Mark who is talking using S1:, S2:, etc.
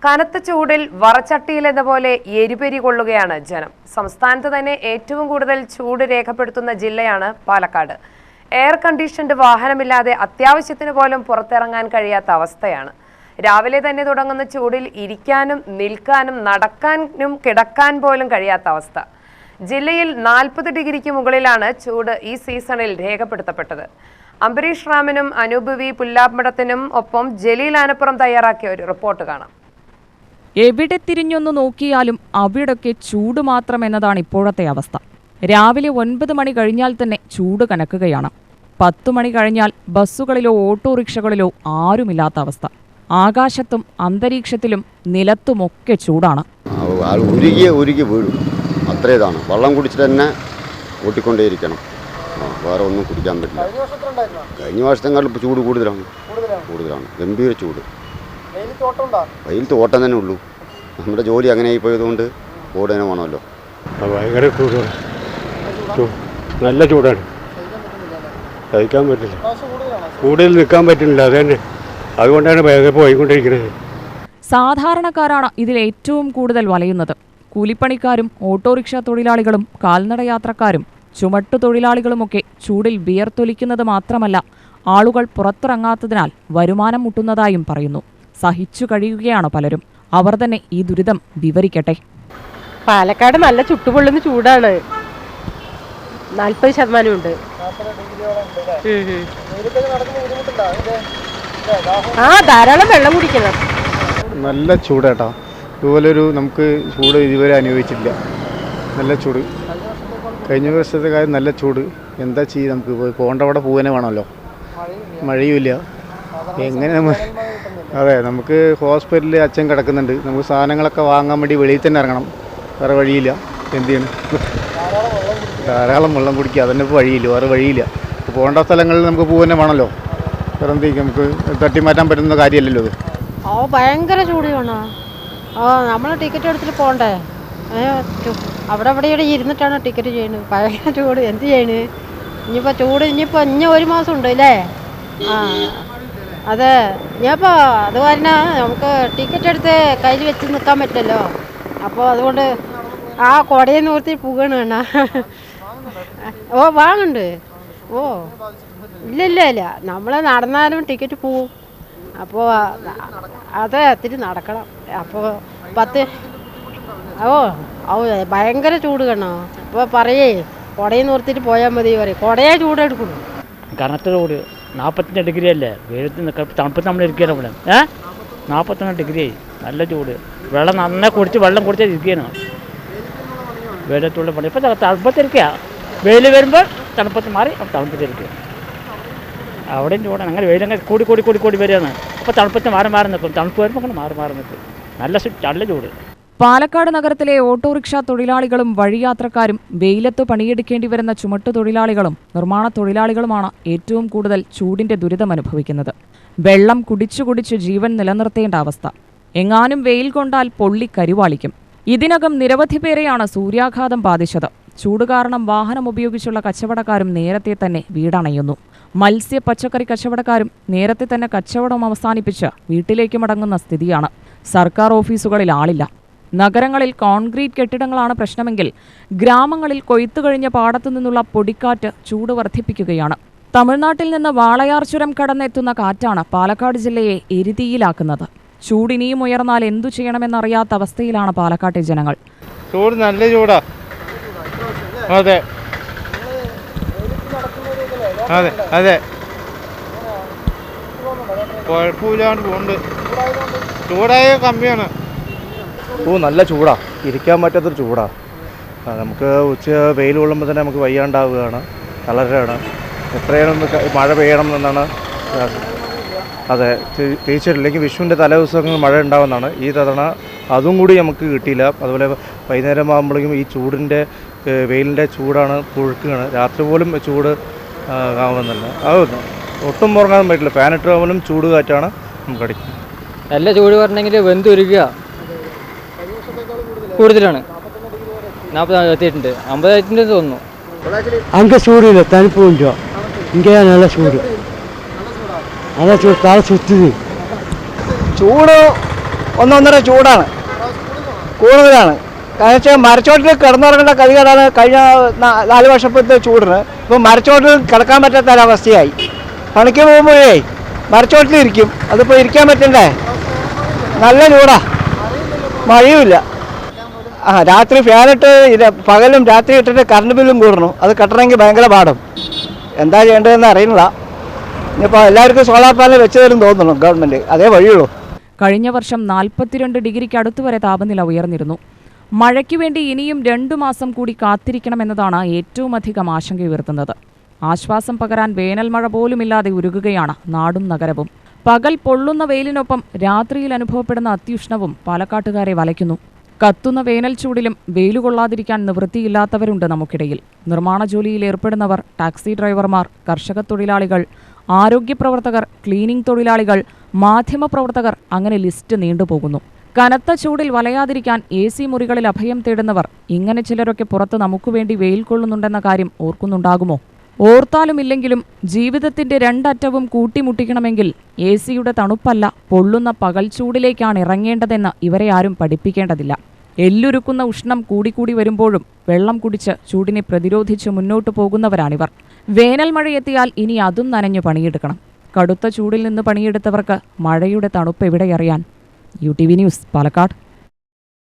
S1: കനത്ത ചൂടിൽ വറച്ചട്ടിയിലെന്ന പോലെ എരിപെരി കൊള്ളുകയാണ് ജനം. സംസ്ഥാനത്ത് തന്നെ ഏറ്റവും കൂടുതൽ ചൂട് രേഖപ്പെടുത്തുന്ന ജില്ലയാണ് പാലക്കാട്. എയർ കണ്ടീഷൻഡ് വാഹനമില്ലാതെ അത്യാവശ്യത്തിന് പോലും പുറത്തിറങ്ങാൻ കഴിയാത്ത അവസ്ഥയാണ്. രാവിലെ തന്നെ തുടങ്ങുന്ന ചൂടിൽ ഇരിക്കാനും നിൽക്കാനും നടക്കാനും കിടക്കാൻ പോലും കഴിയാത്ത അവസ്ഥ. ജില്ലയിൽ 40 ഡിഗ്രിക്ക് മുകളിലാണ് ചൂട് ഈ സീസണിൽ രേഖപ്പെടുത്തപ്പെട്ടത്. അംബരീഷ് റാമിനും അനൂപ് വി പുല്ലാമടത്തിനും ഒപ്പം ജലീൽ ആനപ്പുറം തയ്യാറാക്കിയ ഒരു റിപ്പോർട്ട് കാണാം.
S2: എവിടെ തിരിഞ്ഞൊന്നു നോക്കിയാലും അവിടൊക്കെ ചൂട് മാത്രമെന്നതാണ് ഇപ്പോഴത്തെ അവസ്ഥ. രാവിലെ 9 മണി കഴിഞ്ഞാൽ തന്നെ ചൂട് കനക്കുകയാണ്. 10 മണി കഴിഞ്ഞാൽ ബസ്സുകളിലോ ഓട്ടോറിക്ഷകളിലോ ആരുമില്ലാത്ത അവസ്ഥ. ആകാശത്തും അന്തരീക്ഷത്തിലും നിലത്തുമൊക്കെ ചൂടാണ്.
S3: ഉരുകി വീഴും, അത്രേതാണ്. വെള്ളം കുടിച്ചിട്ട് തന്നെ ഓട്ടിക്കൊണ്ടേയിരിക്കണം, വേറെ ഒന്നും കുടിക്കാൻ പറ്റില്ല. കഴിഞ്ഞ വർഷത്തെക്കാളും ഇപ്പോൾ ചൂട് കൂടുതലാണ്. ഗംഭീര ചൂട്. വെയിൽ തോട്ടം തന്നെ ഉള്ളൂ. നമ്മുടെ ജോലി അങ്ങനെ ആയി പോയതുകൊണ്ട് ഓട് തന്നെ വേണമല്ലോ.
S4: ഭയങ്കര ചൂടാണ്, നല്ല ചൂടാണ്, സഹിക്കാൻ പറ്റില്ല. കൂടുതൽ നിൽക്കാൻ പറ്റുന്നില്ല, അത് തന്നെ. അതുകൊണ്ടാണ് വേഗം പോയിക്കൊണ്ടിരിക്കുന്നത്.
S2: സാധാരണക്കാരാണ് ഇതിൽ ഏറ്റവും കൂടുതൽ വലയുന്നത്. കൂലിപ്പണിക്കാരും ഓട്ടോറിക്ഷ തൊഴിലാളികളും കാൽനട യാത്രക്കാരും ചുമട്ടുതൊഴിലാളികളുമൊക്കെ ചൂടിൽ വിയർത്തൊലിക്കുന്നത് മാത്രമല്ല, ആളുകൾ പുറത്തിറങ്ങാത്തതിനാൽ വരുമാനം മുട്ടുന്നതായും പറയുന്നു. സഹിച്ചു കഴിയുകയാണ് പലരും. അവർ തന്നെ ഈ ദുരിതം വിവരിക്കട്ടെ.
S5: പാലക്കാട് നല്ല ചുട്ടുപൊള്ളുന്ന ചൂടാണ്. 40% ഉണ്ട്. ധാരാളം വെള്ളം കുടിക്കണം.
S6: നല്ല ചൂടാട്ടാ. ഇതുപോലൊരു നമുക്ക് ചൂട് ഇതുവരെ അനുഭവിച്ചില്ല. നല്ല ചൂട്. കഴിഞ്ഞ വർഷത്തെ കാര്യം നല്ല ചൂട്. എന്താ ചെയ്യുക, നമുക്ക് പോകേണ്ടവിടെ പോകാനേ വേണമല്ലോ. മഴയുമില്ല. എങ്ങനെ അതെ, നമുക്ക് ഹോസ്പിറ്റലിൽ അച്ഛൻ കിടക്കുന്നുണ്ട്. നമുക്ക് സാധനങ്ങളൊക്കെ വാങ്ങാൻ വേണ്ടി വെളിയിൽ തന്നെ ഇറങ്ങണം, വേറെ വഴിയില്ല. എന്ത് ചെയ്യണം? ധാരാളം വെള്ളം കുടിക്കുക, അതന്നെ ഇപ്പോൾ വഴിയില്ല, വേറെ വഴിയില്ല. പോകേണ്ട സ്ഥലങ്ങളിൽ നമുക്ക് പോകാനേ വേണമല്ലോ. വേറെ എന്തെങ്കിലും നമുക്ക് തട്ടിമാറ്റാൻ പറ്റുന്ന കാര്യമല്ലല്ലോ ഇത്.
S5: ഭയങ്കര ചൂട് വേണോ? നമ്മൾ ടിക്കറ്റ് എടുത്തിട്ട് പോകണ്ടേ? അവിടെ ഇരുന്നിട്ടാണ് ടിക്കറ്റ് ചെയ്യുന്നത്. ഭയങ്കര ചൂട്. എന്ത് ചെയ്യണ്? ഇനിയിപ്പോൾ ചൂട് ഇനി 1 മാസം ഉണ്ട് അല്ലേ? അതെ, ഞാനിപ്പോൾ അത് പറഞ്ഞാൽ നമുക്ക് ടിക്കറ്റ് എടുത്ത് കയ്യിൽ വെച്ച് നിൽക്കാൻ പറ്റില്ലല്ലോ. അപ്പോൾ അതുകൊണ്ട് കൊടയെ നോർത്തി പോകണ വേണ. വാങ്ങുന്നുണ്ട്. ഇല്ല നമ്മൾ നടന്നാലും ടിക്കറ്റ് പോവും. അപ്പോൾ അത് ഒത്തിരി നടക്കണം. അപ്പോൾ 10 ഭയങ്കര ചൂട് കാണോ. അപ്പോൾ പറയേ കൊടയെ നിർത്തിയിട്ട് പോയാൽ മതി പറയും. കൊടയെ ചൂടെടുക്കണം.
S7: കനത്ത ചൂട് 42 ഡിഗ്രി അല്ലേ? വെയിലത്ത് നിൽക്കാൻ തണുപ്പത്ത് നമ്മൾ ഇരിക്കുകയാണ് ഇവിടെ. 41 ഡിഗ്രി, നല്ല ചൂട്. വെള്ളം നന്നായി വെള്ളം കുടിച്ചാൽ ഇരിക്കുകയാണ് വെയിലത്തുള്ള പണി. ഇപ്പം തണുപ്പത്തിരിക്കുക. വെയിൽ വരുമ്പോൾ തണുപ്പത്ത് മാറി തണുപ്പത്തിരിക്കുക. അവിടെയും ചൂടാണ്. അങ്ങനെ വെയിലങ്ങനെ കൂടി വരികയാണ്. അപ്പോൾ തണുപ്പത്ത് മാറി നിൽക്കും. തണുപ്പ് വരുമ്പോൾ അങ്ങനെ മാറി നിൽക്കും. നല്ല ചൂട്.
S2: പാലക്കാട് നഗരത്തിലെ ഓട്ടോറിക്ഷ തൊഴിലാളികളും വഴിയാത്രക്കാരും വെയിലത്ത് പണിയെടുക്കേണ്ടി വരുന്ന ചുമട്ടുതൊഴിലാളികളും നിർമ്മാണ തൊഴിലാളികളുമാണ് ഏറ്റവും കൂടുതൽ ചൂടിന്റെ ദുരിതം അനുഭവിക്കുന്നത്. വെള്ളം കുടിച്ചു ജീവൻ നിലനിർത്തേണ്ട അവസ്ഥ. എങ്ങാനും വെയിൽ കൊണ്ടാൽ പൊള്ളി കരുവാളിക്കും. ഇതിനകം നിരവധി പേരെയാണ് സൂര്യാഘാതം ബാധിച്ചത്. ചൂട് കാരണം വാഹനം ഉപയോഗിച്ചുള്ള കച്ചവടക്കാരും നേരത്തെ തന്നെ വീടണയുന്നു. മത്സ്യ പച്ചക്കറി കച്ചവടക്കാരും നേരത്തെ തന്നെ കച്ചവടം അവസാനിപ്പിച്ച് വീട്ടിലേക്ക് മടങ്ങുന്ന സ്ഥിതിയാണ്. സർക്കാർ ഓഫീസുകളിൽ ആളില്ല. നഗരങ്ങളിൽ കോൺക്രീറ്റ് കെട്ടിടങ്ങളാണ് പ്രശ്നമെങ്കിൽ ഗ്രാമങ്ങളിൽ കൊയ്ത്തു കഴിഞ്ഞ പാടത്തു നിന്നുള്ള പൊടിക്കാറ്റ് ചൂട് വർദ്ധിപ്പിക്കുകയാണ്. തമിഴ്നാട്ടിൽ നിന്ന് വാളയാർ ചുരം കടന്നെത്തുന്ന കാറ്റാണ് പാലക്കാട് ജില്ലയെ എരിതീയിലാക്കുന്നത്. ചൂടിനിയും ഉയർന്നാൽ എന്തു ചെയ്യണമെന്നറിയാത്ത അവസ്ഥയിലാണ് പാലക്കാട്ടെ ജനങ്ങൾ.
S6: ചൂട് നല്ല ചൂടാ. അതെ അതെ അതെ കുഴപ്പമില്ലാണ്ട് പോകുന്നുണ്ട്. ചൂടായ കമ്മിയാണ്.
S8: നല്ല ചൂടാ, ഇരിക്കാൻ പറ്റാത്തൊരു ചൂടാ. നമുക്ക് വെയിൽ കൊള്ളുമ്പോൾ തന്നെ നമുക്ക് വയ്യാണ്ടാവുകയാണ്, തളരുകയാണ്. എത്രയും മഴ പെയ്യണം എന്നാണ്. അതെ, തീർച്ചയായിട്ടും. ഇല്ലെങ്കിൽ വിഷുവിൻ്റെ തലേദിവസങ്ങൾ മഴ ഉണ്ടാവുന്നതാണ്. ഈ തവണ അതും കൂടി നമുക്ക് കിട്ടിയില്ല. അതുപോലെ വൈകുന്നേരം ആകുമ്പോഴേക്കും ഈ ചൂടിൻ്റെ വെയിലിൻ്റെ ചൂടാണ് പുഴുക്കുകയാണ്. രാത്രി പോലും ചൂട് ആവുന്നില്ല. അത് ഒട്ടും ഉറങ്ങാൻ പറ്റില്ല. ഫാനിട്ട് പോലും ചൂട് കാറ്റാണ് നമുക്ക് അടിക്കുന്നത്.
S9: നല്ല ചൂട് പറഞ്ഞെങ്കിൽ വെന്തുരുക കൂടുതലാണ്. 40 എത്തിയിട്ടുണ്ട്, 50 എത്തിയിട്ടുണ്ട് തോന്നുന്നു.
S10: அங்கே சூடு இல்லை, தனிப்பு கொஞ்சம். இங்கே நல்ல சூடு, நல்லா சூடு, தலை சுற்றுது.
S11: ചൂട്
S10: ഒന്നൊന്നര ചൂടാണ്, കൂടുതലാണ്. കാരണം വെച്ചാൽ മരച്ചോട്ടിൽ കിടന്നുറങ്ങേണ്ട ഗതികേടാണ് കഴിഞ്ഞ 4 വർഷത്തെ ചൂടിന്. ഇപ്പോൾ മരച്ചോട്ടിൽ കിടക്കാൻ പറ്റാത്ത ഒരവസ്ഥയായി. പണിക്ക് പോകുമ്പോഴേ മരച്ചോട്ടിലിരിക്കും, അതിപ്പോൾ ഇരിക്കാൻ പറ്റണ്ടേ, നല്ല ചൂടാ, മഴയുമില്ല. രാത്രി ഫാനിട്ട് പകലും രാത്രി ഇട്ടിട്ട് കറണ്ട് ബില്ലും കൂടണം, അത് കെട്ടണമെങ്കിൽ ഭയങ്കര പാടും. എന്താ ചെയ്യേണ്ടതെന്ന് അറിയില്ല. ഇനിയിപ്പോൾ എല്ലാവർക്കും സോളാർ പാനൽ വെച്ച് തരും തോന്നുന്നു ഗവൺമെൻറ്, അതേ വഴിയുള്ളൂ.
S2: കഴിഞ്ഞ വർഷം 42 ഡിഗ്രിക്ക് അടുത്തുവരെ താപനില ഉയർന്നിരുന്നു. മഴയ്ക്ക് വേണ്ടി ഇനിയും 2 മാസം കൂടി കാത്തിരിക്കണമെന്നതാണ് ഏറ്റവും അധികം ആശങ്കയുയർത്തുന്നത്. ആശ്വാസം പകരാൻ വേനൽ മഴ പോലുമില്ലാതെ ഉരുകുകയാണ് നാടും നഗരവും. പകൽ പൊള്ളുന്ന വെയിലിനൊപ്പം രാത്രിയിൽ അനുഭവപ്പെടുന്ന അത്യുഷ്ണവും പാലക്കാട്ടുകാരെ വലയ്ക്കുന്നു. കത്തുന്ന വേനൽ ചൂടിലും വെയിലുകൊള്ളാതിരിക്കാൻ നിവൃത്തിയില്ലാത്തവരുണ്ട് നമുക്കിടയിൽ. നിർമ്മാണ ജോലിയിൽ ഏർപ്പെടുന്നവർ, ടാക്സി ഡ്രൈവർമാർ, കർഷക തൊഴിലാളികൾ, ആരോഗ്യപ്രവർത്തകർ, ക്ലീനിംഗ് തൊഴിലാളികൾ, മാധ്യമപ്രവർത്തകർ, അങ്ങനെ ലിസ്റ്റ് നീണ്ടുപോകുന്നു. കനത്ത ചൂടിൽ വലയാതിരിക്കാൻ AC മുറികളിൽ അഭയം തേടുന്നവർ, ഇങ്ങനെ ചിലരൊക്കെ പുറത്ത് നമുക്കുവേണ്ടി വെയിൽ കൊള്ളുന്നുണ്ടെന്ന കാര്യം ഓർക്കുന്നുണ്ടാകുമോ? ഓർത്താലുമില്ലെങ്കിലും ജീവിതത്തിന്റെ 2 അറ്റവും കൂട്ടിമുട്ടിക്കണമെങ്കിൽ AC-യുടെ തണുപ്പല്ല, പൊള്ളുന്ന പകൽ ചൂടിലേക്കാണ് ഇറങ്ങേണ്ടതെന്ന് ഇവരെ ആരും പഠിപ്പിക്കേണ്ടതില്ല. എല്ലുരുക്കുന്ന ഉഷ്ണം കൂടിക്കൂടി വരുമ്പോഴും വെള്ളം കുടിച്ച് ചൂടിനെ പ്രതിരോധിച്ച് മുന്നോട്ടു പോകുന്നവരാണിവർ. വേനൽ മഴയെത്തിയാൽ ഇനി അതും നനഞ്ഞു പണിയെടുക്കണം. കടുത്ത ചൂടിൽ നിന്ന് പണിയെടുത്തവർക്ക് മഴയുടെ തണുപ്പ് എവിടെയറിയാൻ? UTV news, Palakkad.